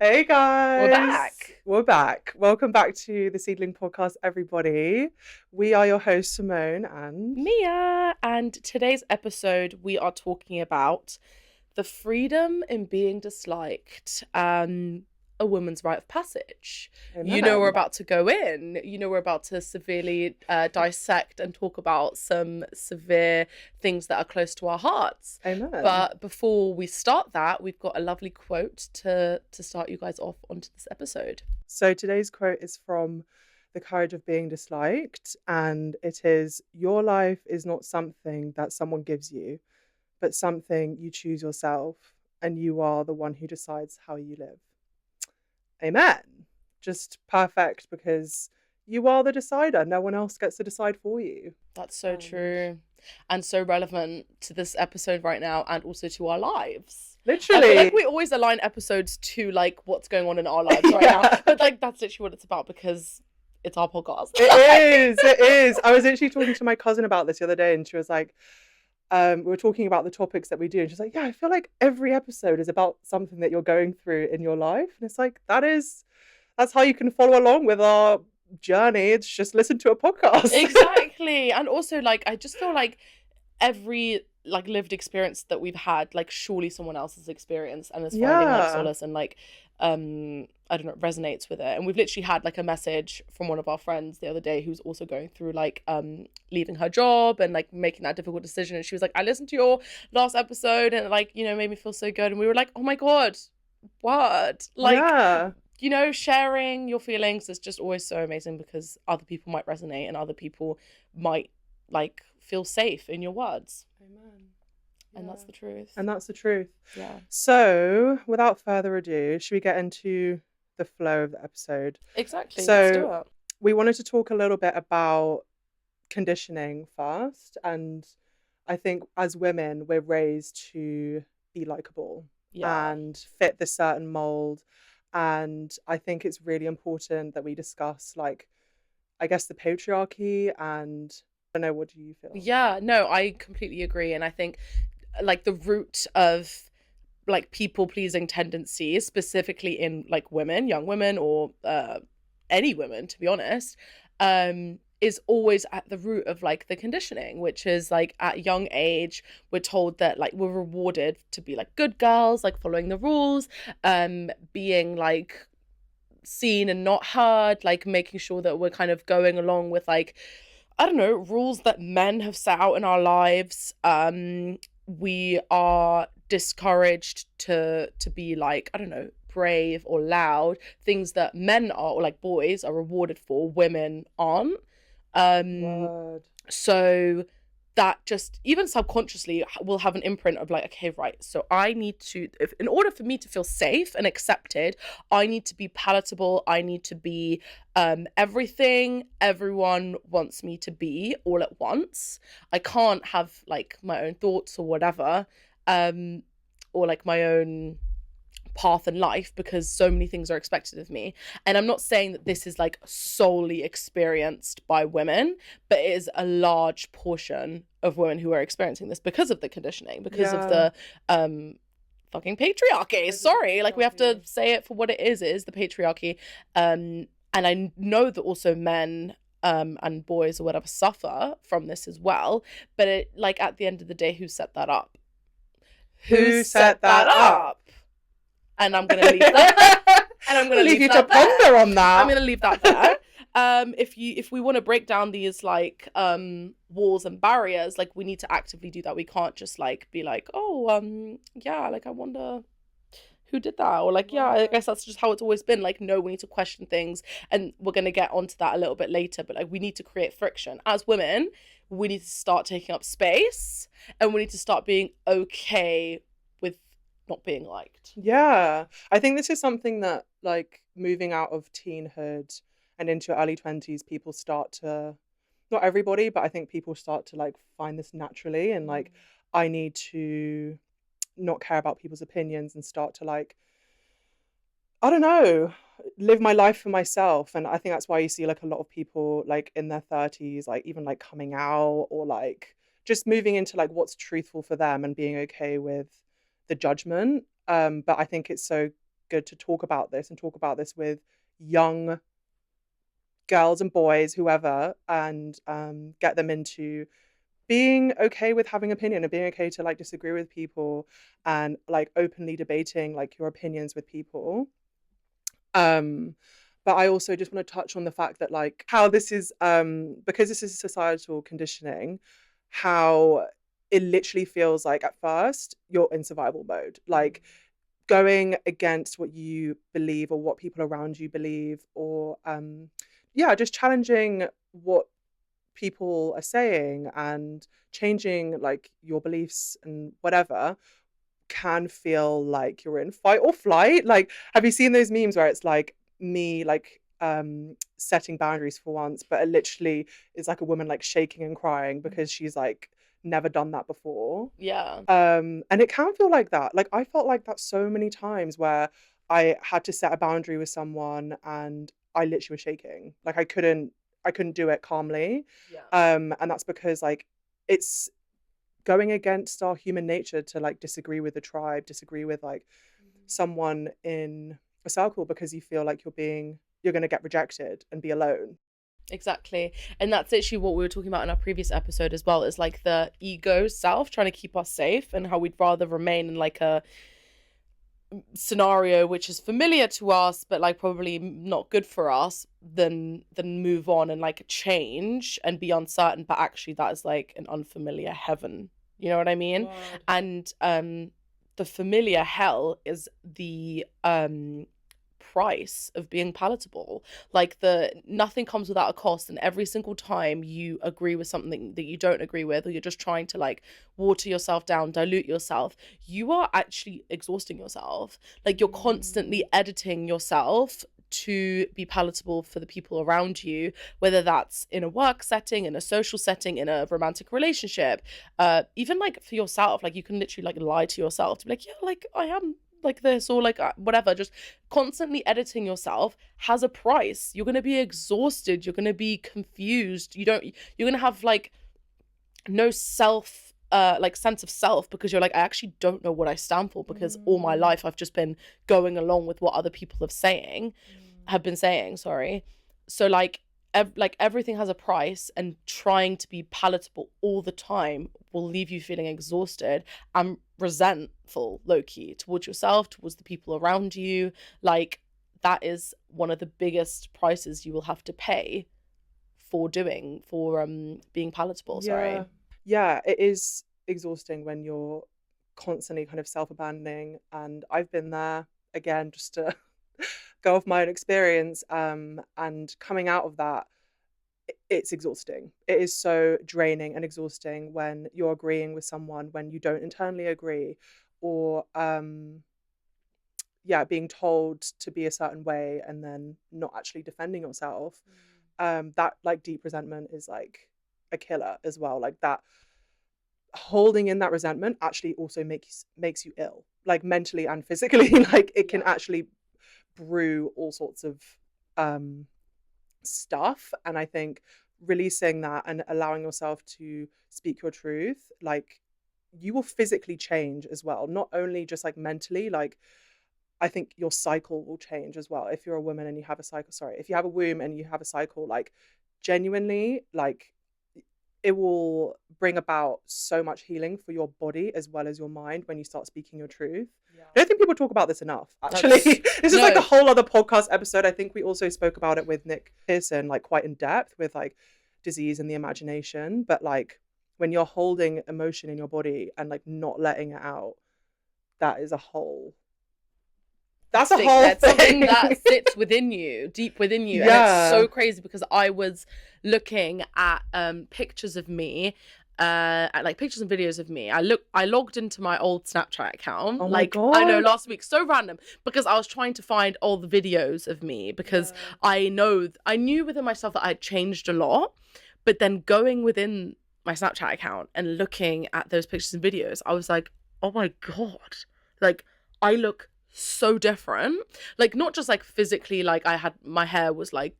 Hey We're guys, back. we're back. Welcome back to the Seedling Podcast, everybody. We are your hosts, Simone and Mia. And today's episode, we are talking about the freedom in being disliked, a woman's rite of passage. We're Amen. about to go in. We're about to severely dissect and talk about some severe things that are close to our hearts. Amen. But before we start that, we've got a lovely quote to start you guys off onto this episode. So today's quote is from The Courage of Being Disliked, and it is, "Your life is not something that someone gives you, but something you choose yourself, and you are the one who decides how you live." Amen. Just perfect because you are the decider. No one else gets to decide for you. That's so And true. And so relevant to this episode right now and also to our lives. I feel like literally, we always align episodes to like what's going on in our lives right now. yeah. But like that's literally what it's about because it's our podcast. It is. It is. I was actually talking to my cousin about this the other day, and she was like, we were talking about the topics that we do, and she's like, "Yeah, I feel like every episode is about something that you're going through in your life," and it's like that's how you can follow along with our journey. It's just listen to a podcast. Exactly. And also like I just feel like every like lived experience that we've had, like surely someone else has experienced and is finding like Yeah. solace and like I don't know, resonates with it. And we've literally had like a message from one of our friends the other day who's also going through like leaving her job and like making that difficult decision. And she was like, I listened to your last episode and like, made me feel so good. And we were like, oh my God, what? Like, Yeah. sharing your feelings is just always so amazing because other people might resonate and other people might like feel safe in your words. Amen. And Yeah. that's the truth. And that's the truth. Yeah. So, without further ado, should we get into the flow of the episode? Exactly. Let's do So, it. we wanted to talk a little bit about conditioning first. And I think as women, we're raised to be likable Yeah. and fit this certain mold. And I think it's really important that we discuss, like, I guess, the patriarchy. And I don't know, what do you feel? Yeah, no, I completely agree. And I think like the root of like people pleasing tendencies, specifically in like women, young women, or any women, to be honest, is always at the root of like the conditioning, which is like at a young age, we're told that like we're rewarded to be like good girls, like following the rules, being like seen and not heard, like making sure that we're kind of going along with like I don't know, rules that men have set out in our lives. We are discouraged to be like, I don't know, brave or loud, things that men are or like boys are rewarded for, women aren't. Um Word. so that just even subconsciously will have an imprint of like, okay, right, so I need to, if in order for me to feel safe and accepted, I need to be palatable, I need to be everything everyone wants me to be all at once. I can't have like my own thoughts or whatever, um or like my own path in life because so many things are expected of me. And I'm not saying that this is like solely experienced by women, but it is a large portion of women who are experiencing this because of the conditioning, because of Yeah. the fucking patriarchy. Because of the Sorry, like we have to patriarchy. say it for what it is. It is the patriarchy. And I know that also men and boys or whatever suffer from this as well. But it like at the end of the day, who set that up? Who Who set set that that up? up? And I'm gonna leave that. And I'm gonna Leave leave you to that there. ponder on I'm that. gonna leave that there. If we want to break down these like walls and barriers, like we need to actively do that. We can't just like be like, oh yeah, like I wonder who did that, or like yeah, I Word. guess that's just how it's always been. Like no, we need to question things, and we're gonna get onto that a little bit later. But like we need to create friction as women. We need to start taking up space, and we need to start being okay with not being liked. Yeah. I think this is something that, like, moving out of teenhood and into your early 20s, people start to, not everybody, but I think people start to, like, find this naturally. And, like, I need to not care about people's opinions and start to, like, I don't know, live my life for myself. And I think that's why you see like a lot of people like in their 30s, like even like coming out or like just moving into like what's truthful for them and being okay with the judgment. But I think it's so good to talk about this and talk about this with young girls and boys, whoever, and get them into being okay with having opinion and being okay to like disagree with people and like openly debating like your opinions with people. Um, but I also just want to touch on the fact that like how this is because this is societal conditioning, how it literally feels like at first you're in survival mode. Like going against what you believe or what people around you believe, or yeah, just challenging what people are saying and changing like your beliefs and whatever can feel like you're in fight or flight. Like, have you seen those memes where it's like me like setting boundaries for once, but it literally is like a woman like shaking and crying because she's like never done that before. Yeah. And it can feel like that. Like I felt like that so many times where I had to set a boundary with someone and I literally was shaking. Like I couldn't do it calmly. Yeah. And that's because like it's going against our human nature to like disagree with the tribe, disagree with like someone in a circle because you feel like you're going to get rejected and be alone. Exactly. And that's actually what we were talking about in our previous episode as well, is like the ego self trying to keep us safe and how we'd rather remain in like a scenario which is familiar to us but like probably not good for us than move on and like change and be uncertain, but actually that is like an unfamiliar heaven, you know what I mean? God. And the familiar hell is the price of being palatable. Like the nothing comes without a cost, and every single time you agree with something that you don't agree with, or you're just trying to like water yourself down, dilute yourself, you are actually exhausting yourself. Like you're constantly editing yourself to be palatable for the people around you, whether that's in a work setting, in a social setting, in a romantic relationship, even like for yourself. Like you can literally like lie to yourself to be like, yeah, like I am like this, or like whatever. Just constantly editing yourself has a price. You're going to be exhausted, you're going to be confused, you're going to have like no self like sense of self, because you're like, I actually don't know what I stand for, because all my life I've just been going along with what other people have been saying, sorry. So like everything has a price, and trying to be palatable all the time will leave you feeling exhausted and resentful, low-key, towards yourself, towards the people around you. Like that is one of the biggest prices you will have to pay for being palatable. Sorry. Yeah, it is exhausting when you're constantly kind of self-abandoning, and I've been there again, just to go off my own experience, and coming out of that, it's exhausting. It is so draining and exhausting when you're agreeing with someone when you don't internally agree, or yeah, being told to be a certain way and then not actually defending yourself. That like deep resentment is like a killer as well. Like that holding in that resentment actually also makes you ill, like mentally and physically. Like it can actually brew all sorts of stuff. And I think releasing that and allowing yourself to speak your truth, like you will physically change as well, not only just like mentally. Like I think your cycle will change as well. If you're a woman and you have a cycle, sorry, if you have a womb and you have a cycle, like genuinely, like it will bring about so much healing for your body as well as your mind when you start speaking your truth. I don't think people talk about this enough, actually. This is like a whole other podcast episode. I think we also spoke about it with Nick Pearson, like quite in depth, with like disease and the imagination. But like when you're holding emotion in your body and like not letting it out, that is a whole that's something that sits within you, deep within you. And it's so crazy, because I was looking at pictures of me, at like pictures and videos of me. I logged into my old Snapchat account. Oh my like God. I know, last week, so random, because I was trying to find all the videos of me, because I knew within myself that I had changed a lot. But then going within my Snapchat account and looking at those pictures and videos, I was like, oh my God, like I look so different. Like not just like physically, like my hair was like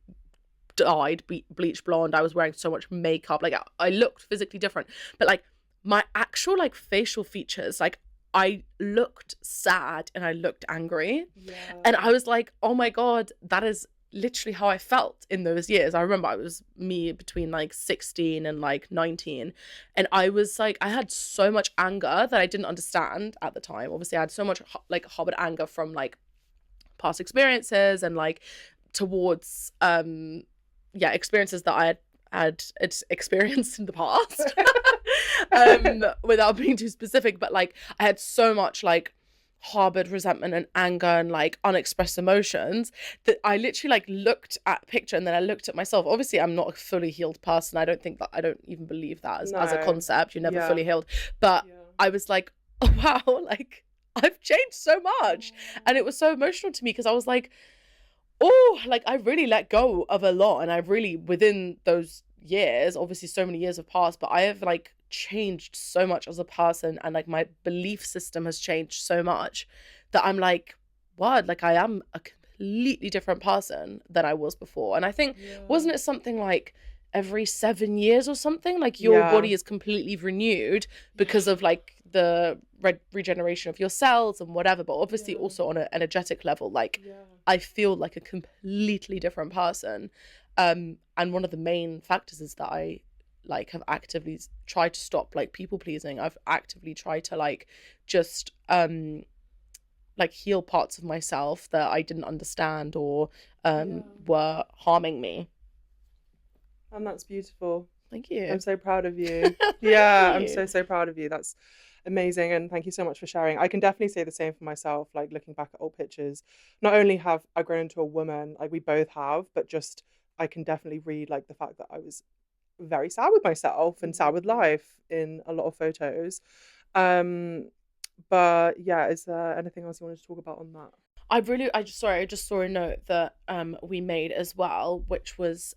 dyed bleach blonde, I was wearing so much makeup, like I looked physically different, but like my actual like facial features, like I looked sad and I looked angry. And Yeah. I was like, oh my God, that is literally how I felt in those years. I remember I was me between like 16 and like 19. And I was like, I had so much anger that I didn't understand at the time. Obviously, I had so much like harbored anger from like past experiences and like towards yeah, experiences that I had experienced in the past. Without being too specific, but like I had so much like harbored resentment and anger and like unexpressed emotions that I literally like looked at a picture and then I looked at myself. Obviously, I'm not a fully healed person. I don't think that, I don't even believe that as a No. concept. You're never Yeah. fully healed. But Yeah. I was like, oh wow, like I've changed so much. Oh. And it was so emotional to me because I was like, oh, like I really let go of a lot. And I really, within those years, obviously so many years have passed, but I have like changed so much as a person, and like my belief system has changed so much that I'm like, what? Like I am a completely different person than I was before. And I think, Yeah. wasn't it something like every 7 years or something? Like your Yeah. body is completely renewed Yeah. because of like the regeneration of your cells and whatever, but obviously Yeah. also on an energetic level, like Yeah. I feel like a completely different person. And one of the main factors is that I like have actively tried to stop like people pleasing. I've actively tried to like just like heal parts of myself that I didn't understand or Yeah. were harming me. And that's beautiful. Thank I'm you. so proud of you. Thank Yeah, I'm you. so, so proud of you. That's amazing. And thank you so much for sharing. I can definitely say the same for myself, like looking back at old pictures. Not only have I grown into a woman, like we both have, but just I can definitely read like the fact that I was very sad with myself and sad with life in a lot of photos. Um, but yeah, is there anything else you wanted to talk about on that? I just saw a note that we made as well, which was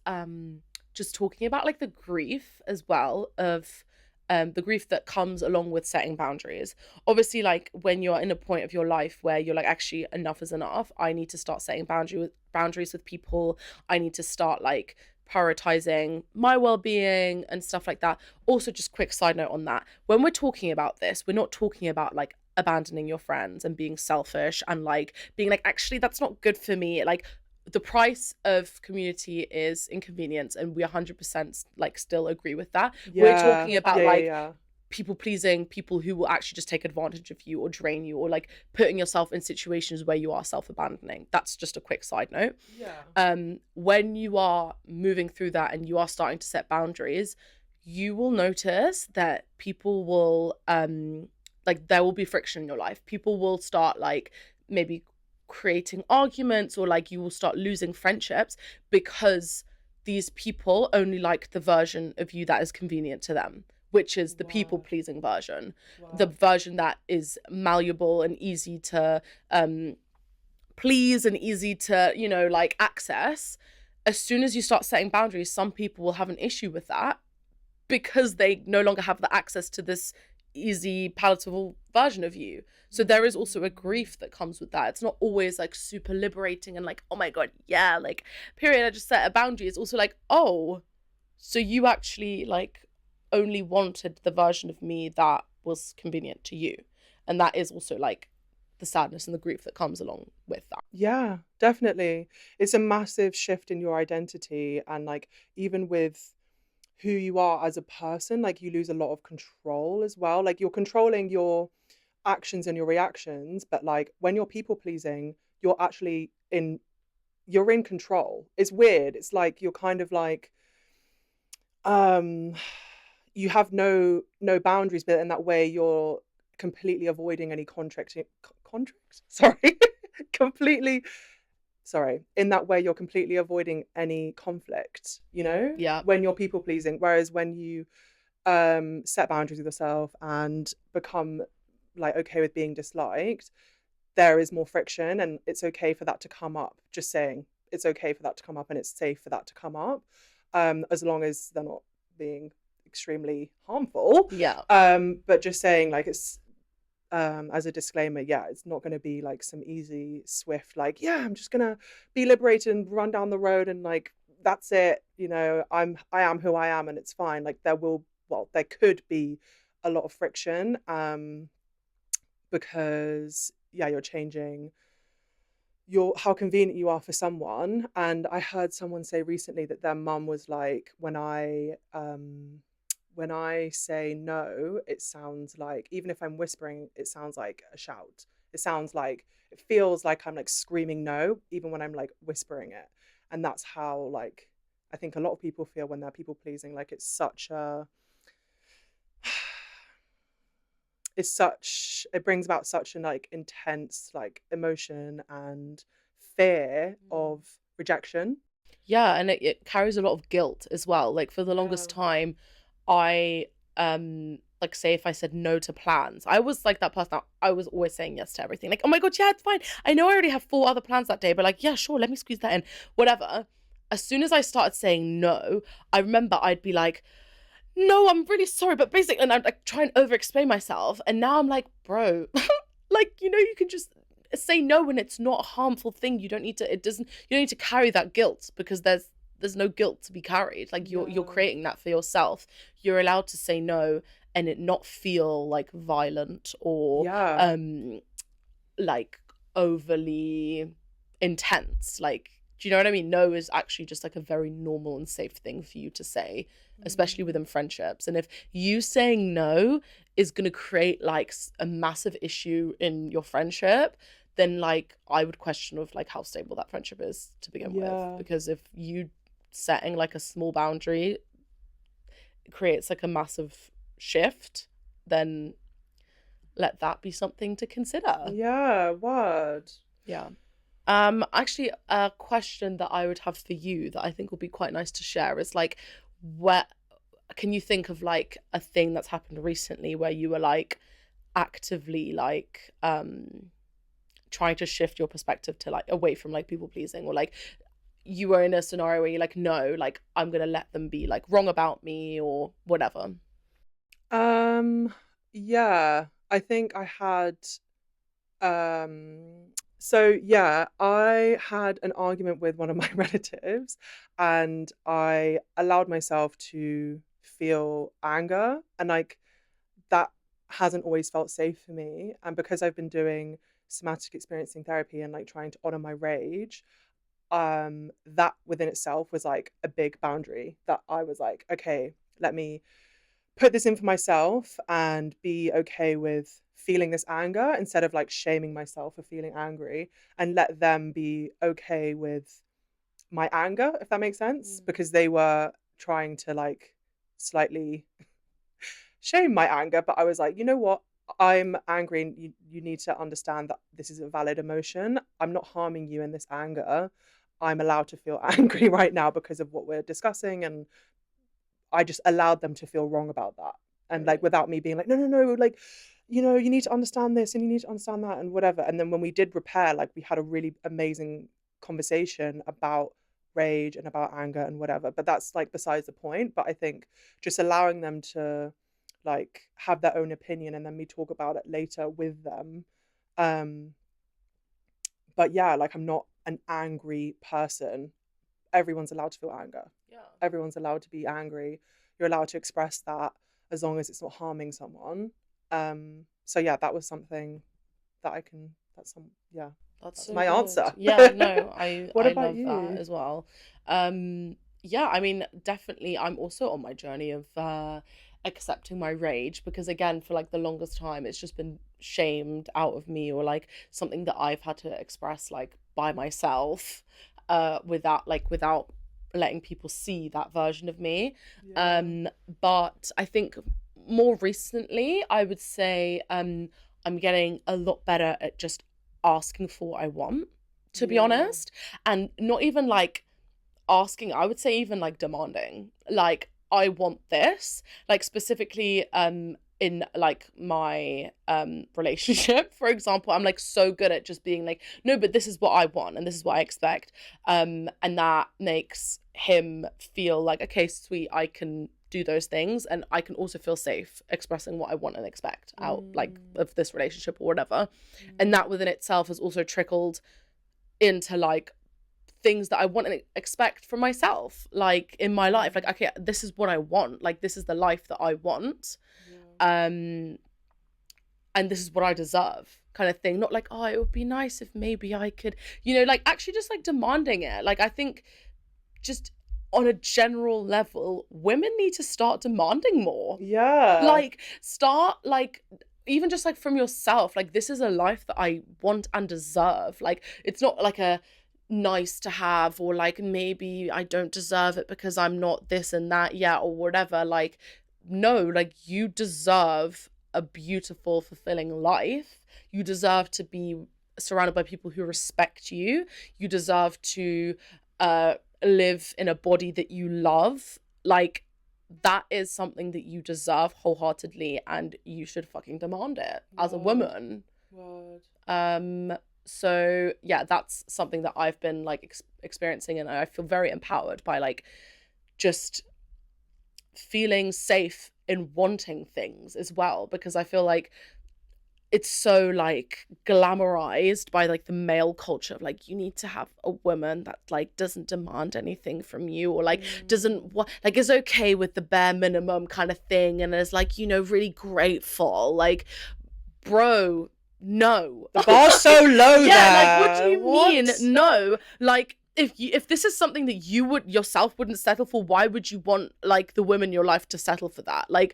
just talking about like the grief as well of the grief that comes along with setting boundaries. Obviously, like when you're in a point of your life where you're like, actually enough is enough. I need to start setting boundaries with people. I need to start like prioritizing my well-being and stuff like that. Also, just quick side note on that. When we're talking about this, we're not talking about like abandoning your friends and being selfish and like being like, actually that's not good for me. Like the price of community is inconvenience, and we 100% like still agree with that. We're Yeah, talking about yeah, yeah, like yeah. people pleasing, people who will actually just take advantage of you or drain you, or like putting yourself in situations where you are self-abandoning. That's just a quick side note. Yeah. When you are moving through that and you are starting to set boundaries, you will notice that people will like there will be friction in your life. People will start like maybe creating arguments, or like you will start losing friendships because these people only like the version of you that is convenient to them, which is the people Wow. pleasing version, the Wow. version that is malleable and easy to please and easy to, you know, like access. As soon as you start setting boundaries, some people will have an issue with that because they no longer have the access to this easy palatable version of you. So there is also a Mm. grief that comes with that. It's not always like super liberating and like, oh my god, yeah, like period, I just set a boundary. It's also like, oh, so you actually like only wanted the version of me that was convenient to you. And that is also like the sadness and the grief that comes along with that. Yeah, definitely. It's a massive shift in your identity and like even with who you are as a person, like you lose a lot of control as well. Like you're controlling your actions and your reactions, but like when you're people pleasing, you're actually in you're in control. It's weird. It's like you're kind of like um you have no boundaries, but in that way you're completely avoiding any contract? Sorry. Completely sorry. In that way you're completely avoiding any conflict, you know, Yeah. when you're people pleasing. Whereas when you set boundaries with yourself and become like okay with being disliked, there is more friction and it's okay for that to come up. Just saying, it's okay for that to come up and it's safe for that to come up, as long as they're not being extremely harmful. Yeah. But just saying, like, it's as a disclaimer, yeah, it's not going to be like some easy, swift, like, yeah, I'm just gonna be liberated and run down the road and like that's it. You know, I am who I am and it's fine. Like there will, well, there could be a lot of friction. because yeah, you're changing your how convenient you are for someone. And I heard someone say recently that their mum was like, when I say no, it sounds like, even if I'm whispering, it sounds like a shout. It sounds like, it feels like I'm like screaming no, even when I'm like whispering it. And that's how like I think a lot of people feel when they're people pleasing. Like it's such a it brings about such an like intense like emotion and fear of rejection. Yeah, and it carries a lot of guilt as well. Like for the Yeah. longest time, I like say if I said no to plans, I was like that person that I was always saying yes to everything. Like, oh my god, yeah, it's fine. I know I already have 4 other plans that day, but like, yeah, sure, let me squeeze that in. Whatever. As soon as I started saying no, I remember I'd be like, no, I'm really sorry, but basically, and I'd like try and over explain myself. And now I'm like, bro, like, you can just say no when it's not a harmful thing. You don't need to, you don't need to carry that guilt because there's no guilt to be carried. Like you're Yeah. creating that for yourself. You're allowed to say no and it not feel like violent or Yeah. like overly intense. Like, do you know what I mean? No is actually just like a very normal and safe thing for you to say, especially within friendships. And if you saying no is going to create like a massive issue in your friendship, then like I would question of like how stable that friendship is to begin with. Yeah. Because if you setting like a small boundary creates like a massive shift, then let that be something to consider. Yeah. Word. Yeah. Actually, a question that I would have for you that I think would be quite nice to share is like, where can you think of like a thing that's happened recently where you were like actively like trying to shift your perspective to like away from like people pleasing, or like you were in a scenario where you're like, no, like I'm gonna let them be like wrong about me or whatever. Um, yeah, I think I had um so yeah, I had an argument with one of my relatives and I allowed myself to feel anger, and like that hasn't always felt safe for me. And because I've been doing somatic experiencing therapy and like trying to honor my rage, that within itself was like a big boundary that I was like, okay, let me put this in for myself and be okay with feeling this anger instead of like shaming myself for feeling angry, and let them be okay with my anger, if that makes sense, because they were trying to like slightly shame my anger. But I was like, you know what? I'm angry and you need to understand that this is a valid emotion. I'm not harming you in this anger. I'm allowed to feel angry right now because of what we're discussing. And I just allowed them to feel wrong about that. And like without me being like, no, no, no, like, you need to understand this and you need to understand that and whatever. And then when we did repair, like we had a really amazing conversation about rage and about anger and whatever. But that's like besides the point. But I think just allowing them to like have their own opinion and then we talk about it later with them. Um, but yeah, like I'm not an angry person. Everyone's allowed to feel anger. Yeah. Everyone's allowed to be angry. You're allowed to express that as long as it's not harming someone. So yeah, that was something that I can. That's some. Yeah, That's that's so my good. answer. Yeah, no, I What I about love that you? as well. Yeah, I mean, definitely I'm also on my journey of accepting my rage, because again, for like the longest time it's just been shamed out of me, or like something that I've had to express like by myself without letting people see that version of me. Yeah, Um but I think more recently I would say I'm getting a lot better at just asking for what I want, to be yeah, honest. And not even like asking, I would say even like demanding. Like, I want this. Like specifically in like my relationship, for example, I'm like so good at just being like, no, but this is what I want and this is what I expect. And that makes him feel like, okay, sweet, I can do those things, and I can also feel safe expressing what I want and expect out like mm, of this relationship or whatever. And mm, that within itself has also trickled into like things that I want and expect from myself, like in my life. Like, okay, this is what I want. Like, this is the life that I want. yeah, Um, and this is what I deserve kind of thing. Not like, oh, it would be nice if maybe I could, you know, like actually just like demanding it. Like I think just on a general level, women need to start demanding more. Yeah. Like start like even just like from yourself, like this is a life that I want and deserve. Like it's not like a nice to have, or like maybe I don't deserve it because I'm not this and that yet or whatever. Like no, like you deserve a beautiful, fulfilling life. You deserve to be surrounded by people who respect you. You deserve to live in a body that you love. Like that is something that you deserve wholeheartedly, and you should fucking demand it as a Word. woman. Word. So yeah, that's something that I've been like experiencing, and I feel very empowered by like just feeling safe in wanting things as well, because I feel like it's so like glamorized by like the male culture of like you need to have a woman that like doesn't demand anything from you, or like doesn't like is okay with the bare minimum kind of thing, and is like, you know, really grateful. Like bro, no. The bar's so low Yeah, there. like what do you mean What? no? Like if this is something that you would yourself wouldn't settle for, why would you want like the women in your life to settle for that? Like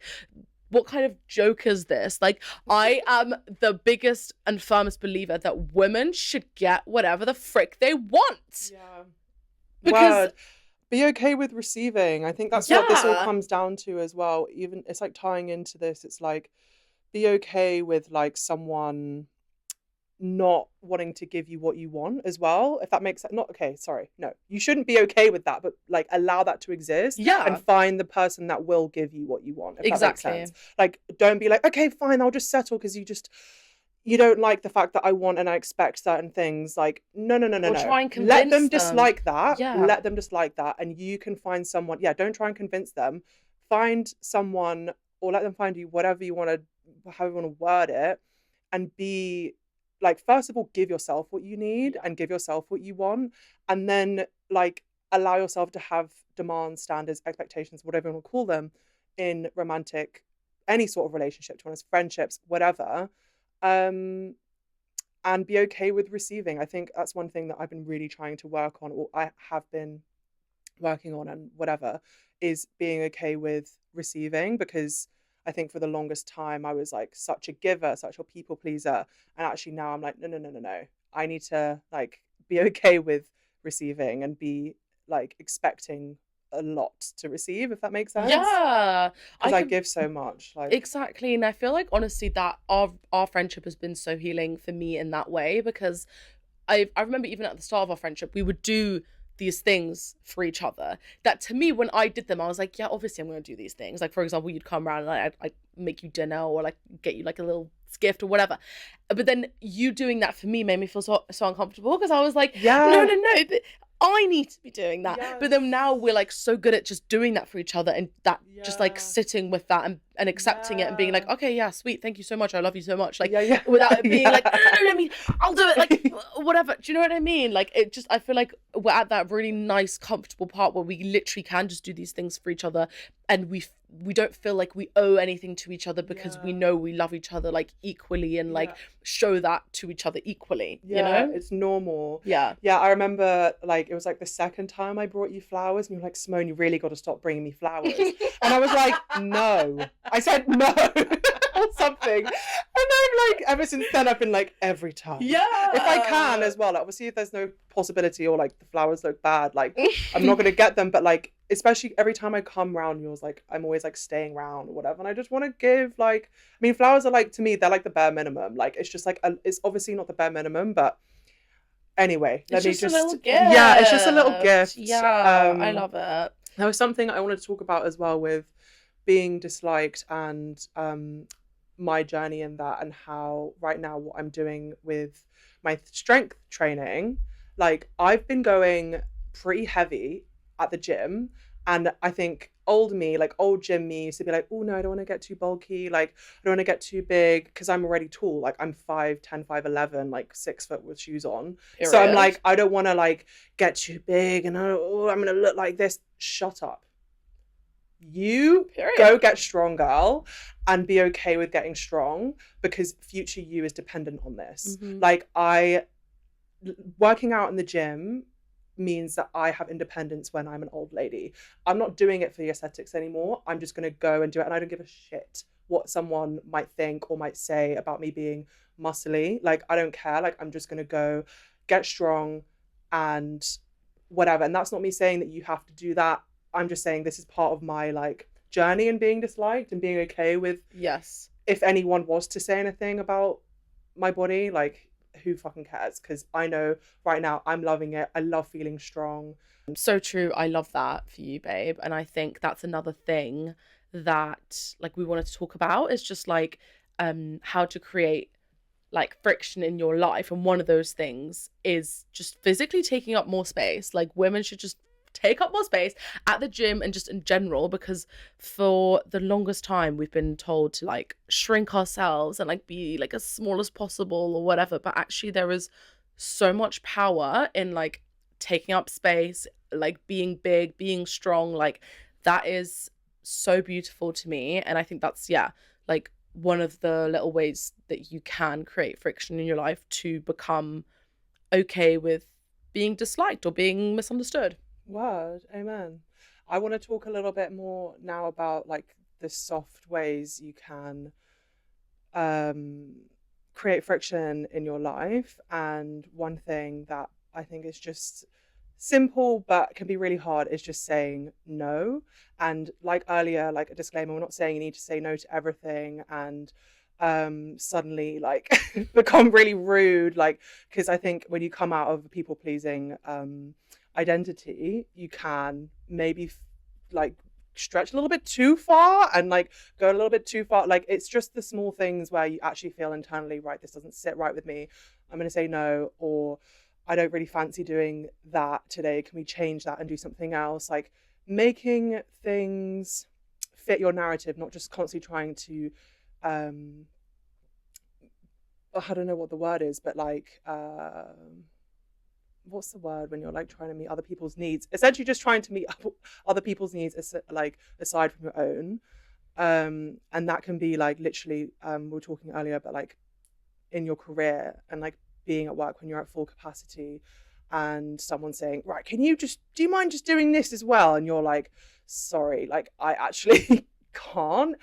what kind of joke is this? Like I am the biggest and firmest believer that women should get whatever the frick they want. Yeah. Because Word. Be okay with receiving. I think that's what this all yeah, comes down to as well. Even it's like tying into this, it's like be okay with like someone not wanting to give you what you want as well, if that makes sense. Not okay, sorry, no, you shouldn't be okay with that, but like allow that to exist yeah, and find the person that will give you what you want, if that makes exactly. sense. Like don't be like, okay fine, I'll just settle because you don't like the fact that I want and I expect certain things. Like no, Or try and let them convince them. dislike that. Yeah. Let them dislike that, and you can find someone. Yeah, don't try and convince them. Find someone, or let them find you, whatever you want to, however you want to word it, and be like, first of all, give yourself what you need and give yourself what you want, and then like allow yourself to have demands, standards, expectations, whatever you want to call them, in romantic, any sort of relationship, to be honest, friendships, whatever. And be okay with receiving. I think that's one thing that I've been really trying to work on, or I have been working on, and whatever, is being okay with receiving, because I think for the longest time I was like such a giver, such a people pleaser, and actually now I'm like, no. I need to like be okay with receiving and be like expecting a lot to receive, if that makes sense. Yeah, Because I give so much. Like exactly, and I feel like honestly that our friendship has been so healing for me in that way, because I remember even at the start of our friendship we would do these things for each other that to me when I did them I was like, yeah, obviously I'm going to do these things. Like for example, you'd come around and I'd make you dinner, or like get you like a little gift or whatever, but then you doing that for me made me feel so uncomfortable, because I was like, yeah, no, I need to be doing that. yes. But then now we're like so good at just doing that for each other, and that just like Yeah. sitting with that and accepting it and being like, Yeah. okay, yeah, sweet, thank you so much, I love you so much. Like Yeah. without it being Yeah. like, no, let me, I'll do it, like whatever. Do you know what I mean? Like it just, I feel like we're at that really nice, comfortable part where we literally can just do these things for each other, and we don't feel like we owe anything to each other, because we Yeah. know we love each other like equally, and like Yeah. show that to each other equally. Yeah, You know? it's normal. Yeah. Yeah, I remember like it was like the second time I brought you flowers, and you were like, Simone, you really got to stop bringing me flowers. And I was like, no. I said no or something. And then like ever since then I've been like, every time. Yeah. If I can as well. Like, obviously if there's no possibility, or like the flowers look bad, like I'm not gonna get them. But like especially every time I come round, yours, like I'm always like staying round or whatever, and I just want to give like, I mean, flowers are like, to me they're like the bare minimum. Like it's just like it's obviously not the bare minimum, but anyway, let me a little gift. yeah, it's just a little gift. Yeah, I love it. There was something I wanted to talk about as well with being disliked, and my journey in that, and how right now what I'm doing with my strength training. Like I've been going pretty heavy at the gym, and I think old me, like old gym me, used to be like, oh no, I don't want to get too bulky, like I don't want to get too big, because I'm already tall. Like I'm 5'10", 5'11", like 6 foot with shoes on. Period. So I'm like, I don't want to like get too big, and I'm gonna look like this. Shut up. You Period. go get strong, girl, and be okay with getting strong, because future you is dependent on this. Mm-hmm. Like, working out in the gym means that I have independence when I'm an old lady. I'm not doing it for the aesthetics anymore. I'm just going to go and do it. And I don't give a shit what someone might think or might say about me being muscly. Like, I don't care. Like, I'm just going to go get strong and whatever. And that's not me saying that you have to do that. I'm just saying this is part of my like journey in being disliked and being okay with, Yes. if anyone was to say anything about my body, like, who fucking cares? Because I know right now I'm loving it. I love feeling strong. So true. I love that for you, babe. And I think that's another thing that like we wanted to talk about is just like how to create like friction in your life. And one of those things is just physically taking up more space. Like women should just take up more space at the gym and just in general, because for the longest time we've been told to like shrink ourselves and like be like as small as possible or whatever, but actually there is so much power in like taking up space, like being big, being strong. Like that is so beautiful to me. And I think that's, yeah, like one of the little ways that you can create friction in your life to become okay with being disliked or being misunderstood. Word, amen. I want to talk a little bit more now about like the soft ways you can um, create friction in your life. And one thing that I think is just simple but can be really hard is just saying no. And like earlier, like a disclaimer, we're not saying you need to say no to everything and suddenly like become really rude, like, because I think when you come out of a people pleasing identity, you can maybe like stretch a little bit too far and like go a little bit too far. Like, it's just the small things where you actually feel internally, right, this doesn't sit right with me, I'm going to say no. Or I don't really fancy doing that today, can we change that and do something else? Like, making things fit your narrative, not just constantly trying to I don't know what the word is, but like what's the word when you're like trying to meet other people's needs, essentially just trying to meet other people's needs like aside from your own. And that can be like literally we were talking earlier, but like in your career and like being at work when you're at full capacity and someone saying, right, can you just, do you mind just doing this as well? And you're like, sorry, like I actually can't.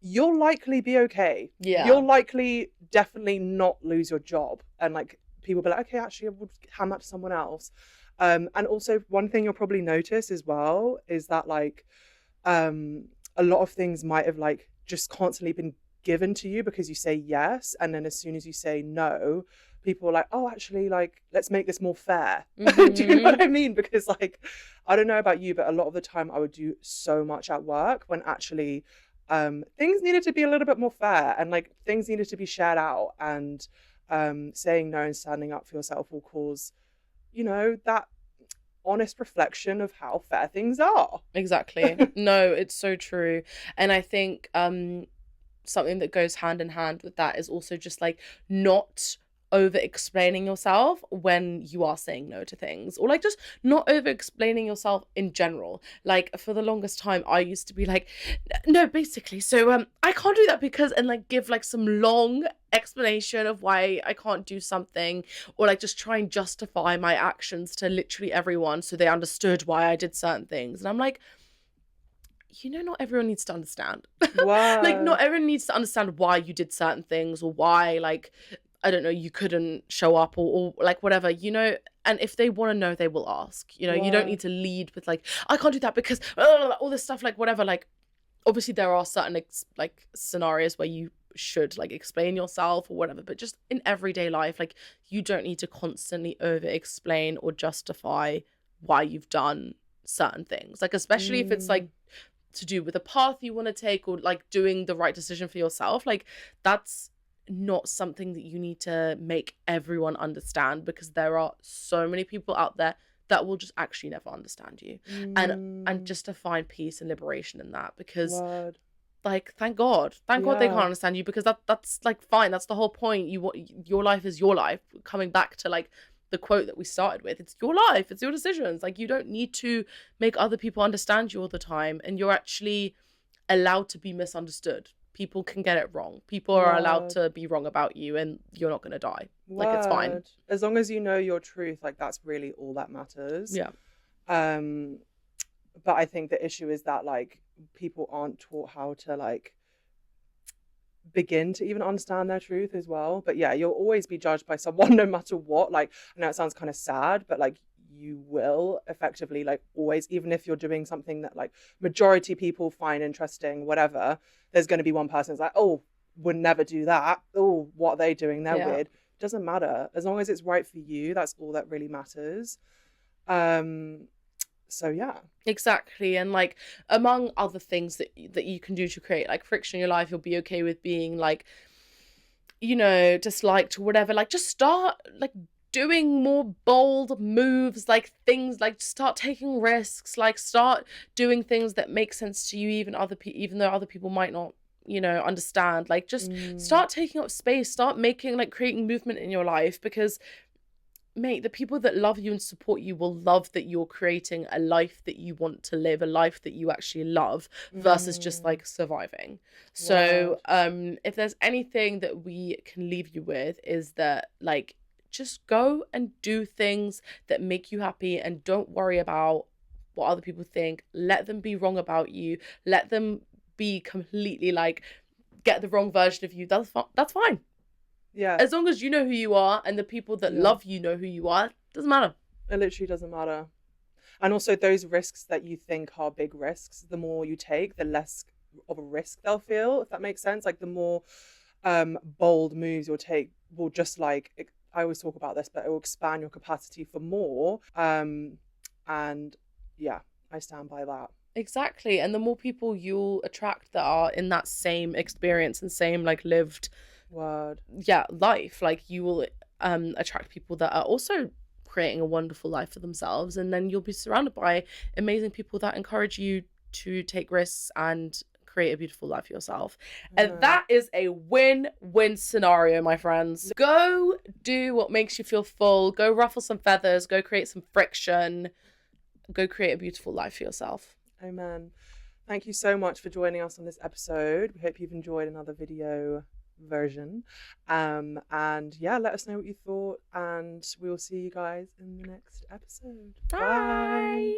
You'll likely be okay. Yeah. You'll likely definitely not lose your job. And like people will be like, okay, actually I would hand that to someone else. And also one thing you'll probably notice as well is that like a lot of things might have like just constantly been given to you because you say yes, and then as soon as you say no, people are like, oh, actually, like, let's make this more fair. Do you know what I mean? Because like, I don't know about you, but a lot of the time I would do so much at work when actually things needed to be a little bit more fair, and like things needed to be shared out, and saying no and standing up for yourself will cause, you know, that honest reflection of how fair things are. Exactly. No, it's so true. And I think something that goes hand in hand with that is also just like not over explaining yourself when you are saying no to things, or like just not over explaining yourself in general. Like for the longest time I used to be like, no, basically, so I can't do that because, and like give like some long explanation of why I can't do something, or like just try and justify my actions to literally everyone so they understood why I did certain things. And I'm like, you know, not everyone needs to understand. Like not everyone needs to understand why you did certain things, or why, like, I don't know, you couldn't show up, or like whatever, you know. And if they want to know, they will ask, you know. You don't need to lead with like, I can't do that because all this stuff, like whatever. Like obviously there are certain like scenarios where you should like explain yourself or whatever, but just in everyday life, like you don't need to constantly over explain or justify why you've done certain things, like especially if it's like to do with a path you want to take, or like doing the right decision for yourself. Like that's not something that you need to make everyone understand, because there are so many people out there that will just actually never understand you. And just to find peace and liberation in that, because like thank God they can't understand you, because that's like fine, that's the whole point. Your life is your life. Coming back to like the quote that we started with, it's your life, it's your decisions. Like, you don't need to make other people understand you all the time, and you're actually allowed to be misunderstood. People can get it wrong. People are allowed Word. to be wrong about you, and you're not going to die. Like, it's fine. Word. As long as you know your truth, like that's really all that matters. Yeah. But I think the issue is that like people aren't taught how to like begin to even understand their truth as well. But yeah, you'll always be judged by someone no matter what. Like, I know it sounds kind of sad, but like you will effectively like always, even if you're doing something that like majority people find interesting, whatever, there's going to be one person that's like, oh, would never do that. Oh, what are they doing? They're weird. Doesn't matter. As long as it's right for you, that's all that really matters. So yeah. Exactly. And like, among other things that you can do to create like friction in your life, you'll be okay with being like, you know, disliked or whatever. Like, just start like doing more bold moves, like things, like start taking risks, like start doing things that make sense to you, even though other people might not, you know, understand. Like, just start taking up space, start making, like, creating movement in your life, because mate, the people that love you and support you will love that you're creating a life that you want to live, a life that you actually love, versus just like surviving. So if there's anything that we can leave you with, is that like, just go and do things that make you happy, and don't worry about what other people think. Let them be wrong about you. Let them be completely like, get the wrong version of you. That's fine. Yeah. As long as you know who you are, and the people that love you know who you are, doesn't matter. It literally doesn't matter. And also, those risks that you think are big risks, the more you take, the less of a risk they'll feel, if that makes sense. Like, the more bold moves you'll take will just like, I always talk about this, but it will expand your capacity for more. And yeah, I stand by that. Exactly. And the more people you'll attract that are in that same experience and same like lived life, like, you will attract people that are also creating a wonderful life for themselves, and then you'll be surrounded by amazing people that encourage you to take risks and create a beautiful life for yourself. And that is a win-win scenario, my friends. Go do what makes you feel full. Go ruffle some feathers. Go create some friction. Go create a beautiful life for yourself. Amen. Thank you so much for joining us on this episode. We hope you've enjoyed another video version. And yeah, let us know what you thought, and we will see you guys in the next episode. Bye.